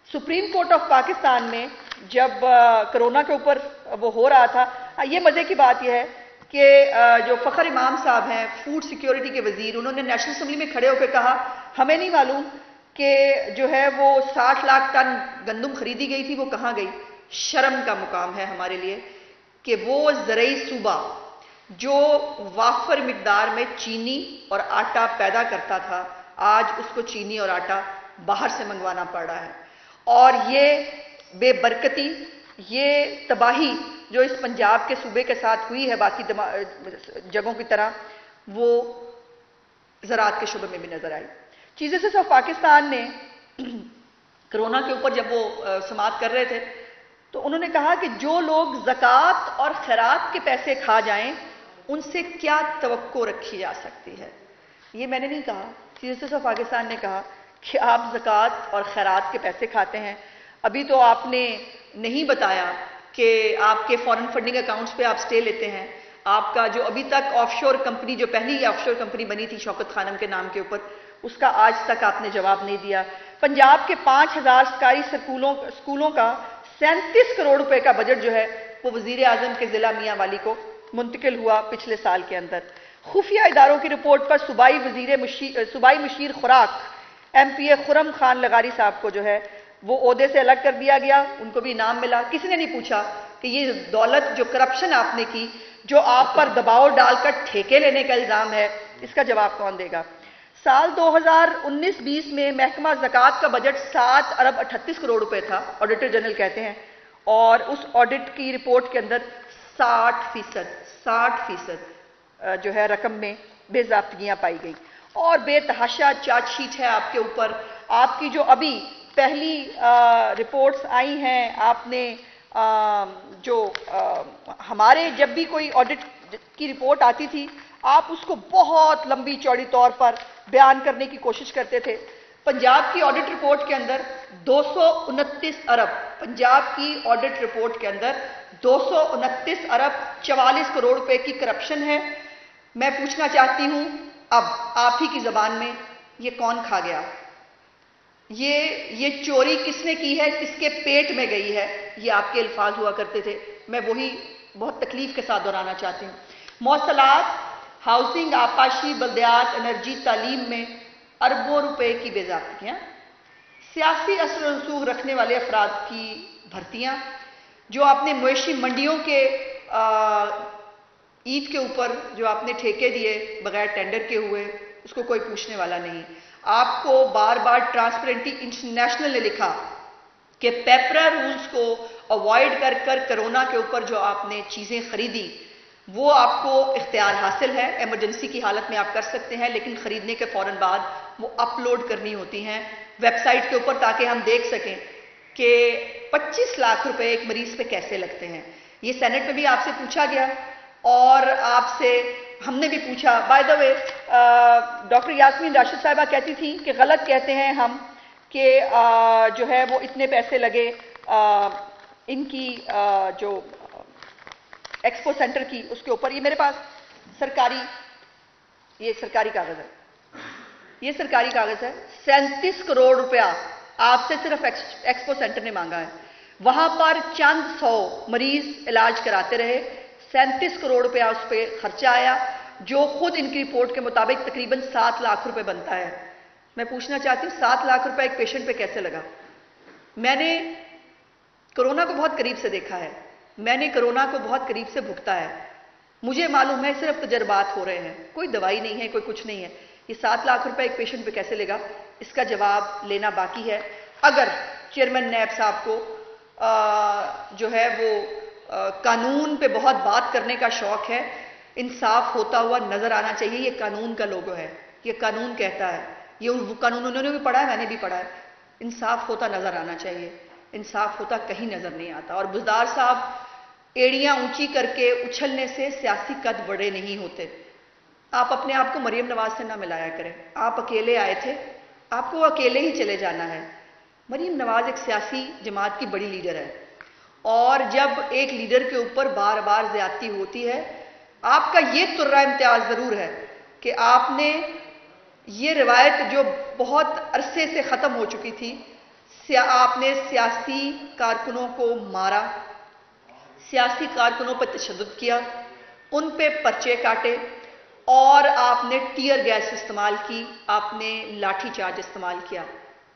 سپریم کورٹ آف پاکستان میں جب کرونا کے اوپر وہ ہو رہا تھا، یہ مزے کی بات یہ ہے کہ جو فخر امام صاحب ہیں فوڈ سیکیورٹی کے وزیر، انہوں نے نیشنل اسمبلی میں کھڑے ہو کے کہا ہمیں نہیں معلوم کہ جو ہے وہ 60 لاکھ ٹن گندم خریدی گئی تھی وہ کہاں گئی. شرم کا مقام ہے ہمارے لیے کہ وہ زرعی صوبہ جو وافر مقدار میں چینی اور آٹا پیدا کرتا تھا، آج اس کو چینی اور آٹا باہر سے منگوانا پڑ رہا ہے. اور یہ بے برکتی، یہ تباہی جو اس پنجاب کے صوبے کے ساتھ ہوئی ہے باقی جگہوں کی طرح، وہ زراعت کے شعبے میں بھی نظر آئی. چیف جسٹس آف پاکستان نے کرونا کے اوپر جب وہ سماعت کر رہے تھے تو انہوں نے کہا کہ جو لوگ زکوٰۃ اور خیرات کے پیسے کھا جائیں ان سے کیا توقع رکھی جا سکتی ہے. یہ میں نے نہیں کہا، چیف جسٹس آف پاکستان نے کہا کہ آپ زکوٰۃ اور خیرات کے پیسے کھاتے ہیں. ابھی تو آپ نے نہیں بتایا کہ آپ کے فارن فنڈنگ اکاؤنٹس پہ آپ سٹے لیتے ہیں. آپ کا جو ابھی تک آف شور کمپنی، جو پہلی آف شور کمپنی بنی تھی شوکت خانم کے نام کے اوپر، اس کا آج تک آپ نے جواب نہیں دیا. پنجاب کے 5000 سرکاری اسکولوں کا 37 کروڑ روپے کا بجٹ جو ہے وہ وزیر اعظم کے ضلع میاں والی کو منتقل ہوا پچھلے سال کے اندر. خفیہ اداروں کی رپورٹ پر صوبائی مشیر خوراک ایم پی اے خرم خان لغاری صاحب کو جو ہے وہ عہدے سے الگ کر دیا گیا. ان کو بھی انعام ملا. کسی نے نہیں پوچھا کہ یہ دولت جو کرپشن آپ نے کی، جو آپ پر دباؤ ڈال کر ٹھیکے لینے کا الزام ہے، اس کا جواب کون دے گا؟ سال 2019-20 میں محکمہ زکوٰۃ کا بجٹ 7 ارب 38 کروڑ روپے تھا، آڈیٹر جنرل کہتے ہیں، اور اس آڈٹ کی رپورٹ کے اندر 60% جو ہے رقم میں بے ضابطگیاں پائی گئی. اور بے تحاشا چارج شیٹ ہے آپ کے اوپر. آپ کی جو ابھی پہلی رپورٹس آئی ہیں، آپ نے جو ہمارے جب بھی کوئی آڈٹ کی رپورٹ آتی تھی آپ اس کو بہت لمبی چوڑی طور پر بیان کرنے کی کوشش کرتے تھے. پنجاب کی آڈٹ رپورٹ کے اندر 229 ارب، پنجاب کی آڈٹ رپورٹ کے اندر 229 ارب 44 کروڑ روپے کی کرپشن ہے. میں پوچھنا چاہتی ہوں اب آپ ہی کی زبان میں، یہ کون کھا گیا؟ یہ چوری کس نے کی ہے، کس کے پیٹ میں گئی ہے؟ یہ آپ کے الفاظ ہوا کرتے تھے. میں وہی بہت تکلیف کے ساتھ دہرانا چاہتی ہوں. مواصلات، ہاؤسنگ، آبپاشی، بلدیات، انرجی، تعلیم میں اربوں روپے کی بے ضابطگیاں. سیاسی اثر و رسوخ رکھنے والے افراد کی بھرتیاں، جو آپ نے مویشی منڈیوں کے عید کے اوپر جو آپ نے ٹھیکے دیے بغیر ٹینڈر کے ہوئے، اس کو کوئی پوچھنے والا نہیں. آپ کو بار بار ٹرانسپیرنٹی انٹرنیشنل نے لکھا کہ پیپرا رولز کو اوائڈ کر کر کرونا کے اوپر جو آپ نے چیزیں خریدی وہ آپ کو اختیار حاصل ہے، ایمرجنسی کی حالت میں آپ کر سکتے ہیں، لیکن خریدنے کے فوراً بعد وہ اپلوڈ کرنی ہوتی ہیں ویب سائٹ کے اوپر تاکہ ہم دیکھ سکیں کہ 25 لاکھ روپے ایک مریض پہ کیسے لگتے ہیں. یہ سینٹ میں بھی آپ سے پوچھا گیا اور آپ سے ہم نے بھی پوچھا. By the way doctor Yasmin Rashid صاحبہ کہتی تھیں کہ غلط کہتے ہیں ہم کہ جو ہے وہ اتنے پیسے لگے ان کی جو ایکسپو سینٹر کی اس کے اوپر. یہ میرے پاس یہ سرکاری کاغذ ہے، یہ سرکاری کاغذ ہے. 37 کروڑ روپیہ آپ سے صرف ایکسپو سینٹر نے مانگا ہے. وہاں پر چند 100 مریض علاج کراتے رہے. 37 کروڑ روپیہ اس پہ خرچہ آیا، جو خود ان کی رپورٹ کے مطابق تقریباً 7 لاکھ روپے بنتا ہے. میں پوچھنا چاہتی ہوں 7 لاکھ روپے ایک پیشنٹ پہ کیسے لگا؟ میں نے کرونا کو بہت قریب سے دیکھا ہے، میں نے کرونا کو بہت قریب سے بھگتا ہے. مجھے معلوم ہے صرف تجربات ہو رہے ہیں، کوئی دوائی نہیں ہے، کوئی کچھ نہیں ہے. یہ 7 لاکھ روپے ایک پیشنٹ پہ کیسے لگا؟ اس کا جواب لینا باقی ہے. اگر چیئرمین نیب صاحب کو جو ہے وہ قانون پہ بہت بات کرنے کا شوق ہے، انصاف ہوتا ہوا نظر آنا چاہیے. یہ قانون کا لوگو ہے، یہ قانون کہتا ہے، یہ وہ قانون انہوں نے بھی پڑھا ہے، میں نے بھی پڑھا ہے. انصاف ہوتا نظر آنا چاہیے، انصاف ہوتا کہیں نظر نہیں آتا. اور بزدار صاحب، ایڑیاں اونچی کر کے اچھلنے سے سیاسی قد بڑے نہیں ہوتے. آپ اپنے آپ کو مریم نواز سے نہ ملایا کریں. آپ اکیلے آئے تھے، آپ کو اکیلے ہی چلے جانا ہے. مریم نواز ایک سیاسی جماعت کی بڑی لیڈر ہے، اور جب ایک لیڈر کے اوپر بار بار زیادتی ہوتی ہے، آپ کا یہ ترہ امتیاز ضرور ہے کہ آپ نے یہ روایت جو بہت عرصے سے ختم ہو چکی تھی، آپ نے سیاسی کارکنوں کو مارا، سیاسی کارکنوں پر تشدد کیا، ان پہ پرچے کاٹے، اور آپ نے ٹیئر گیس استعمال کی، آپ نے لاٹھی چارج استعمال کیا.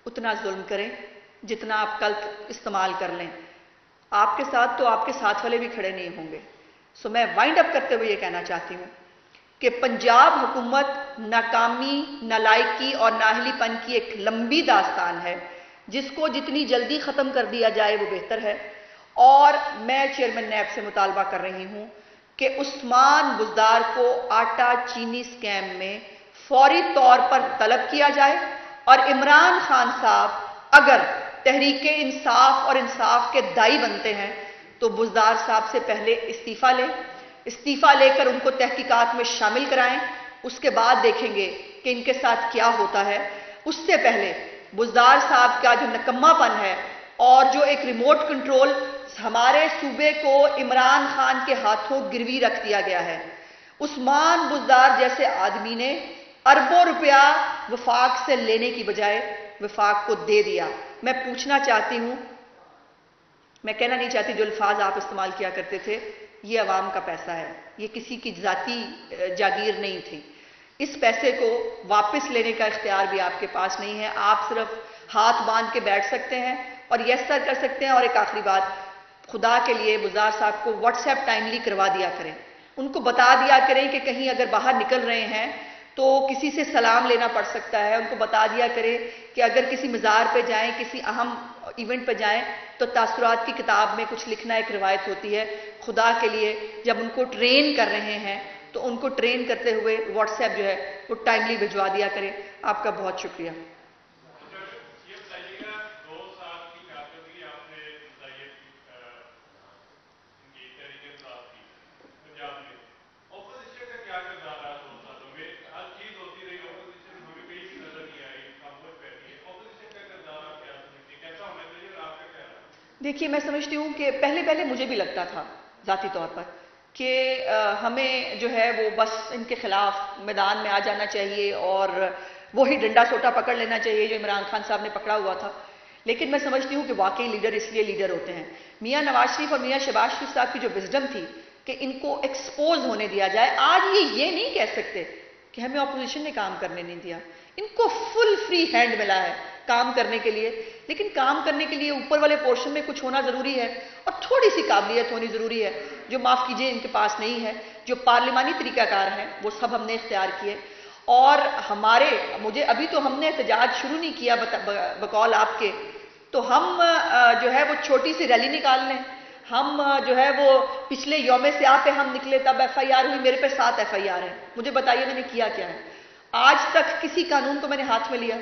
اتنا ظلم کریں جتنا آپ کل استعمال کر لیں. آپ کے ساتھ تو آپ کے ساتھ والے بھی کھڑے نہیں ہوں گے. سو میں وائنڈ اپ کرتے ہوئے یہ کہنا چاہتی ہوں کہ پنجاب حکومت ناکامی، نالائکی اور نااہلی پن کی ایک لمبی داستان ہے، جس کو جتنی جلدی ختم کر دیا جائے وہ بہتر ہے. اور میں چیئرمین نیب سے مطالبہ کر رہی ہوں کہ عثمان بزدار کو آٹا چینی سکیم میں فوری طور پر طلب کیا جائے اور عمران خان صاحب اگر تحریک انصاف اور انصاف کے دائی بنتے ہیں تو بزدار صاحب سے پہلے استعفیٰ لے کر ان کو تحقیقات میں شامل کرائیں، اس کے بعد دیکھیں گے کہ ان کے ساتھ کیا ہوتا ہے۔ اس سے پہلے بزدار صاحب کا جو نکما پن ہے اور جو ایک ریموٹ کنٹرول ہمارے صوبے کو عمران خان کے ہاتھوں گروی رکھ دیا گیا ہے، عثمان بزدار جیسے آدمی نے اربوں روپیہ وفاق سے لینے کی بجائے وفاق کو دے دیا۔ میں پوچھنا چاہتی ہوں، میں کہنا نہیں چاہتی جو الفاظ آپ استعمال کیا کرتے تھے، یہ عوام کا پیسہ ہے، یہ کسی کی ذاتی جاگیر نہیں تھی۔ اس پیسے کو واپس لینے کا اختیار بھی آپ کے پاس نہیں ہے، آپ صرف ہاتھ باندھ کے بیٹھ سکتے ہیں اور یس سر کر سکتے ہیں۔ اور ایک آخری بات، خدا کے لیے بزدار صاحب کو واٹس ایپ ٹائملی کروا دیا کریں، ان کو بتا دیا کریں کہ کہیں اگر باہر نکل رہے ہیں تو کسی سے سلام لینا پڑ سکتا ہے، ان کو بتا دیا کریں کہ اگر کسی مزار پہ جائیں، کسی اہم ایونٹ پہ جائیں تو تاثرات کی کتاب میں کچھ لکھنا ایک روایت ہوتی ہے۔ خدا کے لیے جب ان کو ٹرین کر رہے ہیں تو ان کو ٹرین کرتے ہوئے واٹس ایپ جو ہے وہ ٹائملی بھجوا دیا کریں۔ آپ کا بہت شکریہ۔ دیکھیے میں سمجھتی ہوں کہ پہلے مجھے بھی لگتا تھا ذاتی طور پر کہ ہمیں جو ہے وہ بس ان کے خلاف میدان میں آ جانا چاہیے اور وہی ڈنڈا سوٹا پکڑ لینا چاہیے جو عمران خان صاحب نے پکڑا ہوا تھا۔ لیکن میں سمجھتی ہوں کہ واقعی لیڈر اس لیے لیڈر ہوتے ہیں۔ میاں نواز شریف اور میاں شہباز شریف صاحب کی جو وزڈم تھی کہ ان کو ایکسپوز ہونے دیا جائے، آج یہ نہیں کہہ سکتے کہ ہمیں اپوزیشن نے کام کرنے نہیں دیا، ان کو فل فری ہینڈ ملا ہے کام کرنے کے لیے۔ لیکن کام کرنے کے لیے اوپر والے پورشن میں کچھ ہونا ضروری ہے اور تھوڑی سی قابلیت ہونی ضروری ہے، جو معاف کیجئے ان کے پاس نہیں ہے۔ جو پارلیمانی طریقہ کار ہیں وہ سب ہم نے اختیار کیے، اور مجھے ابھی تو ہم نے احتجاج شروع نہیں کیا بقول آپ کے، تو ہم جو ہے وہ چھوٹی سی ریلی نکال لیں، ہم جو ہے وہ پچھلے یوم سیاہ پہ ہم نکلے تب ایف آئی آر ہوئی، میرے پہ 7 ایف آئی آر ہیں، مجھے بتائیے میں نے کیا کیا ہے؟ آج تک کسی قانون کو میں نے ہاتھ میں لیا؟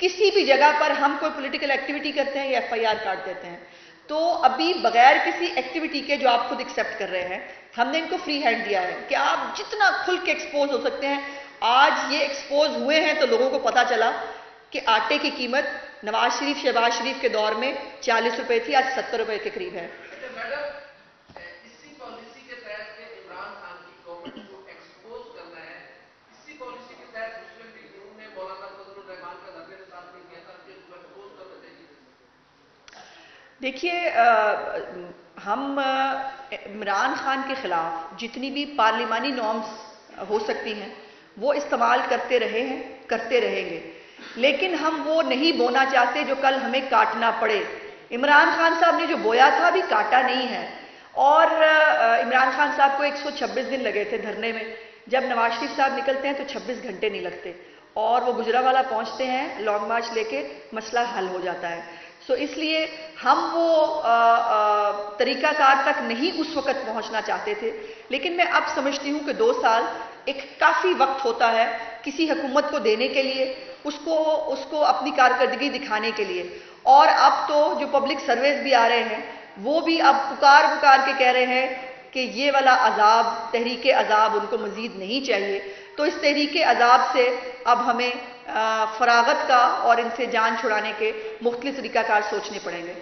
کسی بھی جگہ پر ہم کوئی پولیٹیکل ایکٹیویٹی کرتے ہیں یا ایف آئی آر کاٹ دیتے ہیں؟ تو ابھی بغیر کسی ایکٹیویٹی کے جو آپ خود ایکسیپٹ کر رہے ہیں، ہم نے ان کو فری ہینڈ دیا ہے کہ آپ جتنا کھل کے ایکسپوز ہو سکتے ہیں۔ آج یہ ایکسپوز ہوئے ہیں تو لوگوں کو پتا چلا کہ آٹے کی قیمت نواز شریف شہباز شریف کے دور میں 40 روپے تھی، آج 70 روپے کے قریب ہے۔ دیکھیے ہم عمران خان کے خلاف جتنی بھی پارلیمانی نارمز ہو سکتی ہیں وہ استعمال کرتے رہے ہیں، کرتے رہیں گے، لیکن ہم وہ نہیں بونا چاہتے جو کل ہمیں کاٹنا پڑے۔ عمران خان صاحب نے جو بویا تھا ابھی کاٹا نہیں ہے، اور عمران خان صاحب کو 126 دن لگے تھے دھرنے میں، جب نواز شریف صاحب نکلتے ہیں تو 26 گھنٹے نہیں لگتے، اور وہ گجرانوالہ پہنچتے ہیں لانگ مارچ لے کے، مسئلہ حل ہو جاتا ہے۔ سو اس لیے ہم وہ طریقہ کار تک نہیں اس وقت پہنچنا چاہتے تھے، لیکن میں اب سمجھتی ہوں کہ 2 سال ایک کافی وقت ہوتا ہے کسی حکومت کو دینے کے لیے، اس کو اپنی کارکردگی دکھانے کے لیے۔ اور اب تو جو پبلک سرویز بھی آ رہے ہیں وہ بھی اب پکار کے کہہ رہے ہیں کہ یہ والا عذاب، تحریک عذاب ان کو مزید نہیں چاہیے، تو اس تحریک عذاب سے اب ہمیں فراغت کا اور ان سے جان چھڑانے کے مختلف طریقہ کار سوچنے پڑیں گے۔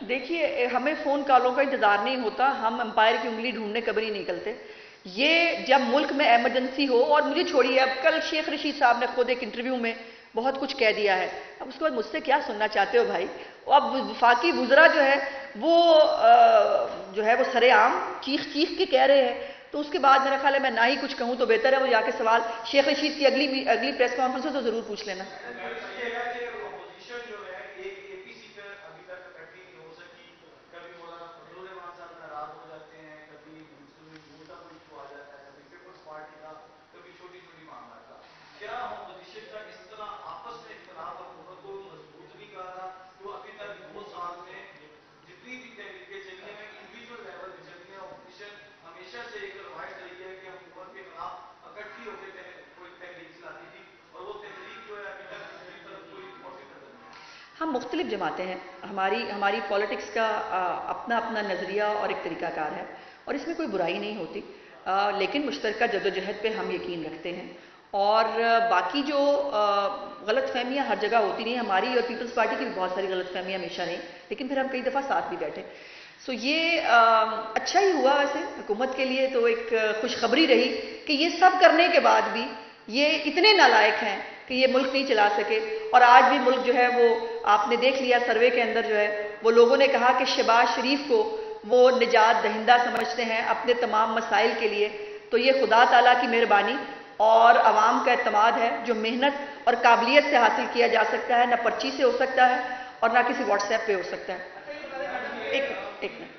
دیکھیے ہمیں فون کالوں کا انتظار نہیں ہوتا، ہم امپائر کی انگلی ڈھونڈنے کبھی نہیں نکلتے۔ یہ جب ملک میں ایمرجنسی ہو، اور مجھے چھوڑیے، اب کل شیخ رشید صاحب نے خود ایک انٹرویو میں بہت کچھ کہہ دیا ہے. اب اس کے بعد مجھ سے کیا سننا چاہتے ہو بھائی؟ اب وفاقی وزراء جو ہے وہ سرے عام چیخ چیخ کے کہہ رہے ہیں. تو اس کے بعد میرا خیال ہے میں نہ ہی کچھ کہوں تو بہتر ہے. وہ جا کے سوال شیخ رشید کی اگلی پریس کانفرنس ہو تو ضرور پوچھ لینا. ہم مختلف جماعتیں ہیں. ہماری پالیٹکس کا اپنا اپنا نظریہ اور ایک طریقہ کار ہے اور اس میں کوئی برائی نہیں ہوتی, لیکن مشترکہ جدوجہد پہ ہم یقین رکھتے ہیں. اور باقی جو غلط فہمیاں ہر جگہ ہوتی نہیں, ہماری اور پیپلز پارٹی کی بھی بہت ساری غلط فہمیاں ہمیشہ رہیں, لیکن پھر ہم کئی دفعہ ساتھ بھی بیٹھے. سو یہ اچھا ہی ہوا ویسے حکومت کے لیے, تو ایک خوشخبری رہی کہ یہ سب کرنے کے بعد بھی یہ اتنے نالائق ہیں کہ یہ ملک نہیں چلا سکے. اور آج بھی ملک جو ہے وہ آپ نے دیکھ لیا سروے کے اندر جو ہے وہ لوگوں نے کہا کہ شہباز شریف کو وہ نجات دہندہ سمجھتے ہیں اپنے تمام مسائل کے لیے. تو یہ خدا تعالیٰ کی مہربانی اور عوام کا اعتماد ہے جو محنت اور قابلیت سے حاصل کیا جا سکتا ہے, نہ پرچی سے ہو سکتا ہے اور نہ کسی واٹس ایپ پہ ہو سکتا ہے. ایک منٹ.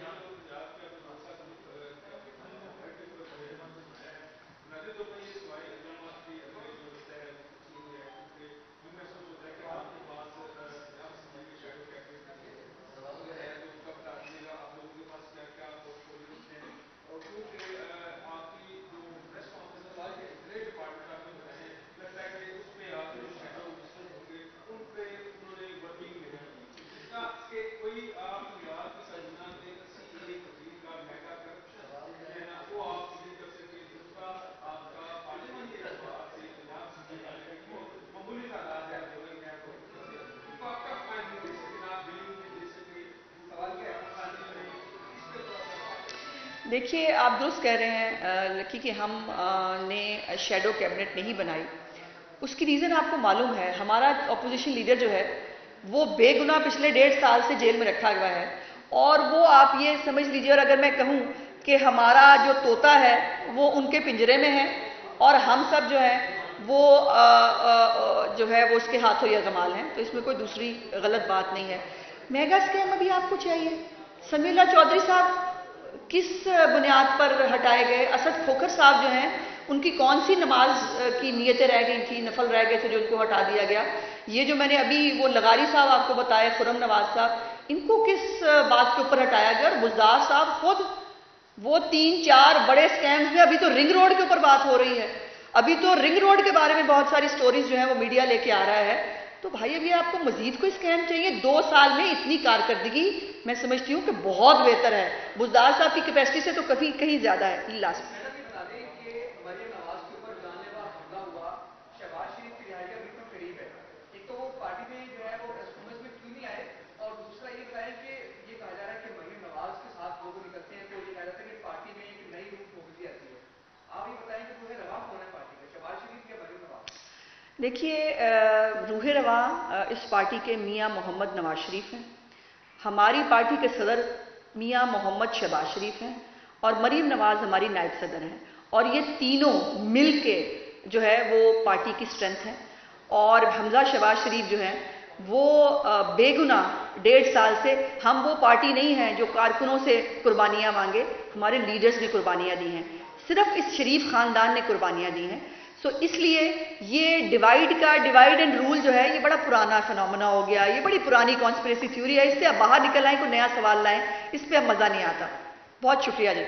دیکھیے آپ درست کہہ رہے ہیں لکی کہ ہم نے شیڈو کیبنٹ نہیں بنائی. اس کی ریزن آپ کو معلوم ہے, ہمارا اپوزیشن لیڈر جو ہے وہ بے گناہ پچھلے 1.5 سال سے جیل میں رکھا ہوا ہے. اور وہ آپ یہ سمجھ لیجیے, اور اگر میں کہوں کہ ہمارا جو طوطا ہے وہ ان کے پنجرے میں ہے اور ہم سب جو ہیں وہ وہ اس کے ہاتھوں یرغمال ہیں, تو اس میں کوئی دوسری غلط بات نہیں ہے. میگا اسکیم ابھی آپ کو چاہیے. سمیع اللہ چودھری صاحب کس بنیاد پر ہٹائے گئے؟ اسد کھوکھر صاحب جو ہیں ان کی کون سی نماز کی نیتیں رہ گئی تھی, نفل رہ گئے تھے جو ان کو ہٹا دیا گیا؟ یہ جو میں نے ابھی وہ لغاری صاحب آپ کو بتایا, خرم نواز صاحب, ان کو کس بات کے اوپر ہٹایا گیا؟ اور بزدار صاحب خود وہ 3-4 بڑے سکیمز میں, ابھی تو رنگ روڈ کے اوپر بات ہو رہی ہے, ابھی تو رنگ روڈ کے بارے میں بہت ساری سٹوریز جو ہیں وہ میڈیا لے کے آ رہا ہے. تو بھائی ابھی آپ کو مزید کوئی اسکیم چاہیے؟ 2 سال میں اتنی کارکردگی میں سمجھتی ہوں کہ بہت بہتر ہے. بزدار صاحب کی کیپیسٹی سے تو کہیں زیادہ ہے. لاسٹ دیکھیے, روح رواں اس پارٹی کے میاں محمد نواز شریف ہیں, ہماری پارٹی کے صدر میاں محمد شہباز شریف ہیں اور مریم نواز ہماری نائب صدر ہیں. اور یہ تینوں مل کے جو ہے وہ پارٹی کی سٹرینتھ ہے. اور حمزہ شہباز شریف جو ہیں وہ بے گناہ 1.5 سال سے, ہم وہ پارٹی نہیں ہیں جو کارکنوں سے قربانیاں مانگے, ہمارے لیڈرز نے قربانیاں دی ہیں, صرف اس شریف خاندان نے قربانیاں دی ہیں. سو اس لیے یہ ڈیوائڈ اینڈ رول جو ہے یہ بڑا پرانا فنومنا ہو گیا, یہ بڑی پرانی کانسپریسی تھیوری ہے. اس سے اب باہر نکل آئیں, کوئی نیا سوال لائیں, اس پہ اب مزہ نہیں آتا. بہت شکریہ جی.